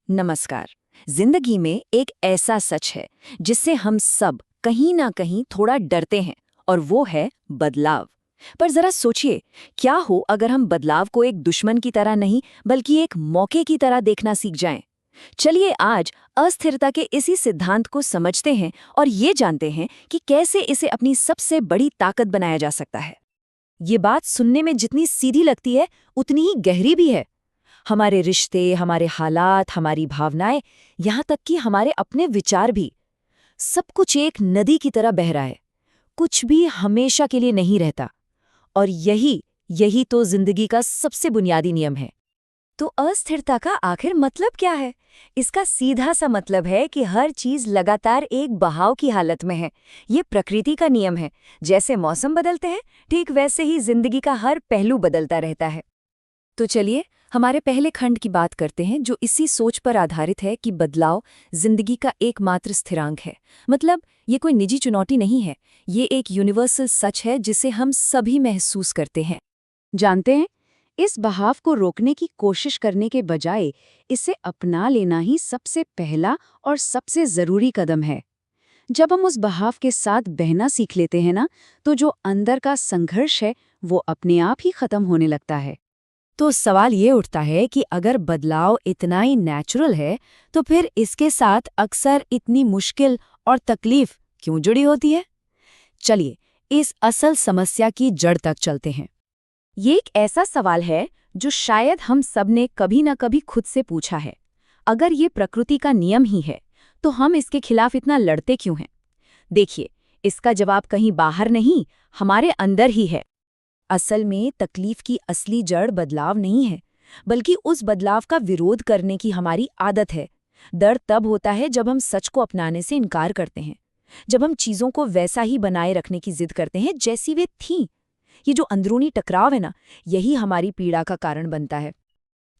नमस्कार। जिंदगी में एक ऐसा सच है जिससे हम सब कहीं ना कहीं थोड़ा डरते हैं, और वो है बदलाव। पर जरा सोचिए, क्या हो अगर हम बदलाव को एक दुश्मन की तरह नहीं बल्कि एक मौके की तरह देखना सीख जाएं। चलिए आज अस्थिरता के इसी सिद्धांत को समझते हैं और ये जानते हैं कि कैसे इसे अपनी सबसे बड़ी ताकत बनाया जा सकता है। ये बात सुनने में जितनी सीधी लगती है उतनी ही गहरी भी है। हमारे रिश्ते, हमारे हालात, हमारी भावनाएं, यहाँ तक कि हमारे अपने विचार भी, सब कुछ एक नदी की तरह बह रहा है। कुछ भी हमेशा के लिए नहीं रहता। और यही यही तो जिंदगी का सबसे बुनियादी नियम है। तो अस्थिरता का आखिर मतलब क्या है? इसका सीधा सा मतलब है कि हर चीज लगातार एक बहाव की हालत में है। ये प्रकृति का नियम है। जैसे मौसम बदलते हैं, ठीक वैसे ही जिंदगी का हर पहलू बदलता रहता है। तो चलिए हमारे पहले खंड की बात करते हैं, जो इसी सोच पर आधारित है कि बदलाव जिंदगी का एकमात्र स्थिरांक है। मतलब ये कोई निजी चुनौती नहीं है, ये एक यूनिवर्सल सच है जिसे हम सभी महसूस करते हैं। जानते हैं, इस बहाव को रोकने की कोशिश करने के बजाय इसे अपना लेना ही सबसे पहला और सबसे जरूरी कदम है। जब हम उस बहाव के साथ बहना सीख लेते हैं ना, तो जो अंदर का संघर्ष है वो अपने आप ही खत्म होने लगता है। तो सवाल ये उठता है कि अगर बदलाव इतना ही नेचुरल है, तो फिर इसके साथ अक्सर इतनी मुश्किल और तकलीफ क्यों जुड़ी होती है? चलिए इस असल समस्या की जड़ तक चलते हैं। ये एक ऐसा सवाल है जो शायद हम सब ने कभी न कभी खुद से पूछा है। अगर ये प्रकृति का नियम ही है, तो हम इसके खिलाफ इतना लड़ते क्यों हैं? देखिए, इसका जवाब कहीं बाहर नहीं, हमारे अंदर ही है। असल में तकलीफ की असली जड़ बदलाव नहीं है, बल्कि उस बदलाव का विरोध करने की हमारी आदत है। डर तब होता है जब हम सच को अपनाने से इनकार करते हैं, जब हम चीजों को वैसा ही बनाए रखने की जिद करते हैं जैसी वे थीं। ये जो अंदरूनी टकराव है ना, यही हमारी पीड़ा का कारण बनता है।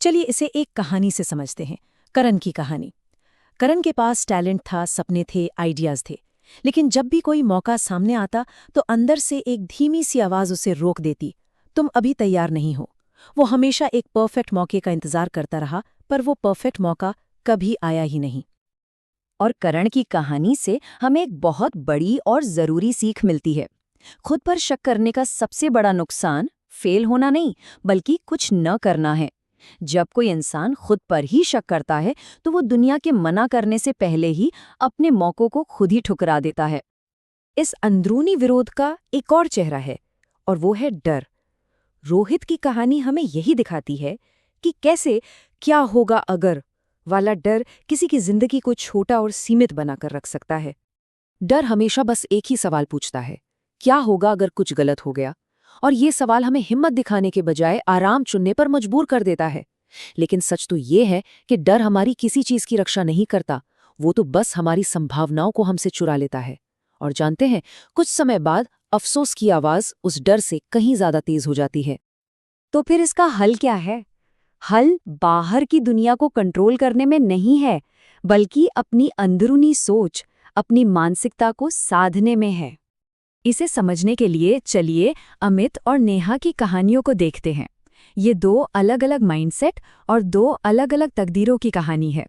चलिए इसे एक कहानी से समझते हैं। करण की कहानी। करण के पास टैलेंट था, सपने थे, आइडियाज थे। लेकिन जब भी कोई मौका सामने आता तो अंदर से एक धीमी सी आवाज उसे रोक देती, तुम अभी तैयार नहीं हो। वो हमेशा एक परफेक्ट मौके का इंतजार करता रहा, पर वो परफेक्ट मौका कभी आया ही नहीं। और करण की कहानी से हमें एक बहुत बड़ी और जरूरी सीख मिलती है। खुद पर शक करने का सबसे बड़ा नुकसान फेल होना नहीं, बल्कि कुछ न करना है। जब कोई इंसान खुद पर ही शक करता है, तो वो दुनिया के मना करने से पहले ही अपने मौकों को खुद ही ठुकरा देता है। इस अंदरूनी विरोध का एक और चेहरा है, और वो है डर। रोहित की कहानी हमें यही दिखाती है कि कैसे क्या होगा अगर वाला डर किसी की जिंदगी को छोटा और सीमित बनाकर रख सकता है। डर हमेशा बस एक ही सवाल पूछता है, क्या होगा अगर कुछ गलत हो गया? और ये सवाल हमें हिम्मत दिखाने के बजाय आराम चुनने पर मजबूर कर देता है। लेकिन सच तो ये है कि डर हमारी किसी चीज की रक्षा नहीं करता, वो तो बस हमारी संभावनाओं को हमसे चुरा लेता है। और जानते हैं, कुछ समय बाद अफसोस की आवाज उस डर से कहीं ज्यादा तेज हो जाती है। तो फिर इसका हल क्या है? हल बाहर की दुनिया को कंट्रोल करने में नहीं है, बल्कि अपनी अंदरूनी सोच, अपनी मानसिकता को साधने में है। इसे समझने के लिए चलिए अमित और नेहा की कहानियों को देखते हैं। ये दो अलग अलग माइंडसेट और दो अलग अलग तकदीरों की कहानी है।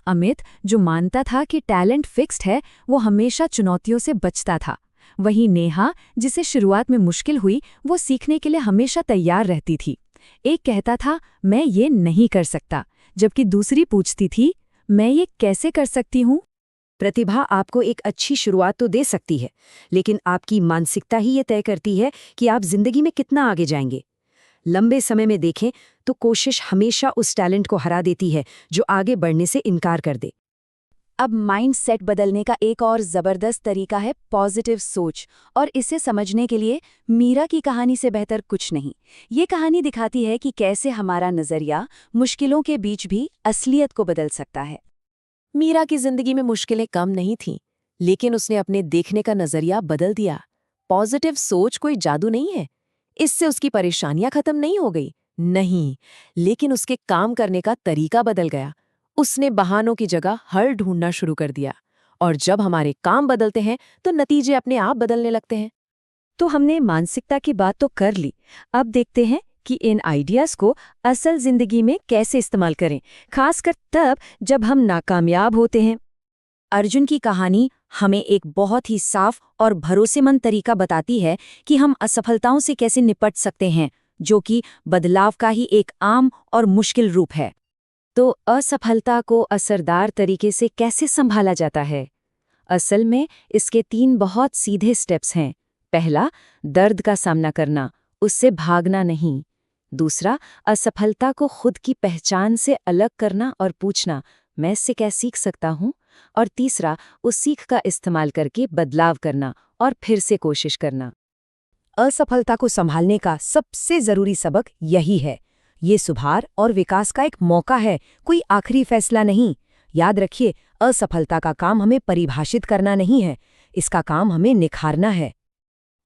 अमित, जो मानता था कि टैलेंट फिक्स्ड है, वो हमेशा चुनौतियों से बचता था। वहीं नेहा, जिसे शुरुआत में मुश्किल हुई, वो सीखने के लिए हमेशा तैयार रहती थी। एक कहता था, मैं ये नहीं कर सकता, जबकि दूसरी पूछती थी, मैं ये कैसे कर सकती हूँ? प्रतिभा आपको एक अच्छी शुरुआत तो दे सकती है, लेकिन आपकी मानसिकता ही ये तय करती है कि आप जिंदगी में कितना आगे जाएंगे। लंबे समय में देखें तो कोशिश हमेशा उस टैलेंट को हरा देती है जो आगे बढ़ने से इनकार कर दे। अब माइंडसेट बदलने का एक और जबरदस्त तरीका है पॉजिटिव सोच, और इसे समझने के लिए मीरा की कहानी से बेहतर कुछ नहीं। ये कहानी दिखाती है कि कैसे हमारा नजरिया मुश्किलों के बीच भी असलियत को बदल सकता है। मीरा की जिंदगी में मुश्किलें कम नहीं थीं, लेकिन उसने अपने देखने का नजरिया बदल दिया। पॉजिटिव सोच कोई जादू नहीं है। इससे उसकी परेशानियां खत्म नहीं हो गई, नहीं, लेकिन उसके काम करने का तरीका बदल गया। उसने बहानों की जगह हल ढूंढना शुरू कर दिया। और जब हमारे काम बदलते हैं तो नतीजे अपने आप बदलने लगते हैं। तो हमने मानसिकता की बात तो कर ली, अब देखते हैं कि इन आइडियाज को असल जिंदगी में कैसे इस्तेमाल करें, खासकर तब जब हम नाकामयाब होते हैं। अर्जुन की कहानी हमें एक बहुत ही साफ और भरोसेमंद तरीका बताती है कि हम असफलताओं से कैसे निपट सकते हैं, जो कि बदलाव का ही एक आम और मुश्किल रूप है। तो असफलता को असरदार तरीके से कैसे संभाला जाता है? असल में इसके 3 बहुत सीधे स्टेप्स हैं। पहला, दर्द का सामना करना, उससे भागना नहीं। दूसरा, असफलता को खुद की पहचान से अलग करना और पूछना, मैं इससे क्या सीख सकता हूँ? और तीसरा, उस सीख का इस्तेमाल करके बदलाव करना और फिर से कोशिश करना। असफलता को संभालने का सबसे जरूरी सबक यही है। ये सुधार और विकास का एक मौका है, कोई आखिरी फैसला नहीं। याद रखिए, असफलता का काम हमें परिभाषित करना नहीं है, इसका काम हमें निखारना है।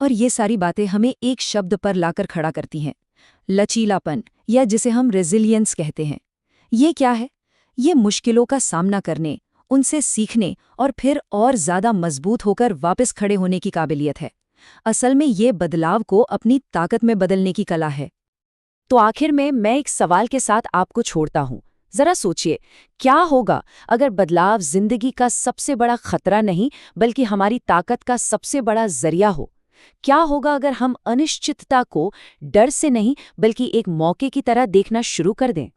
और ये सारी बातें हमें एक शब्द पर लाकर खड़ा करती हैं, लचीलापन, या जिसे हम रेजिलियंस कहते हैं। ये क्या है? ये मुश्किलों का सामना करने, उनसे सीखने और फिर और ज़्यादा मजबूत होकर वापस खड़े होने की काबिलियत है। असल में ये बदलाव को अपनी ताकत में बदलने की कला है। तो आखिर में मैं एक सवाल के साथ आपको छोड़ता हूँ। जरा सोचिए, क्या होगा अगर बदलाव जिंदगी का सबसे बड़ा खतरा नहीं बल्कि हमारी ताकत का सबसे बड़ा जरिया हो? क्या होगा अगर हम अनिश्चितता को डर से नहीं बल्कि एक मौके की तरह देखना शुरू कर दें?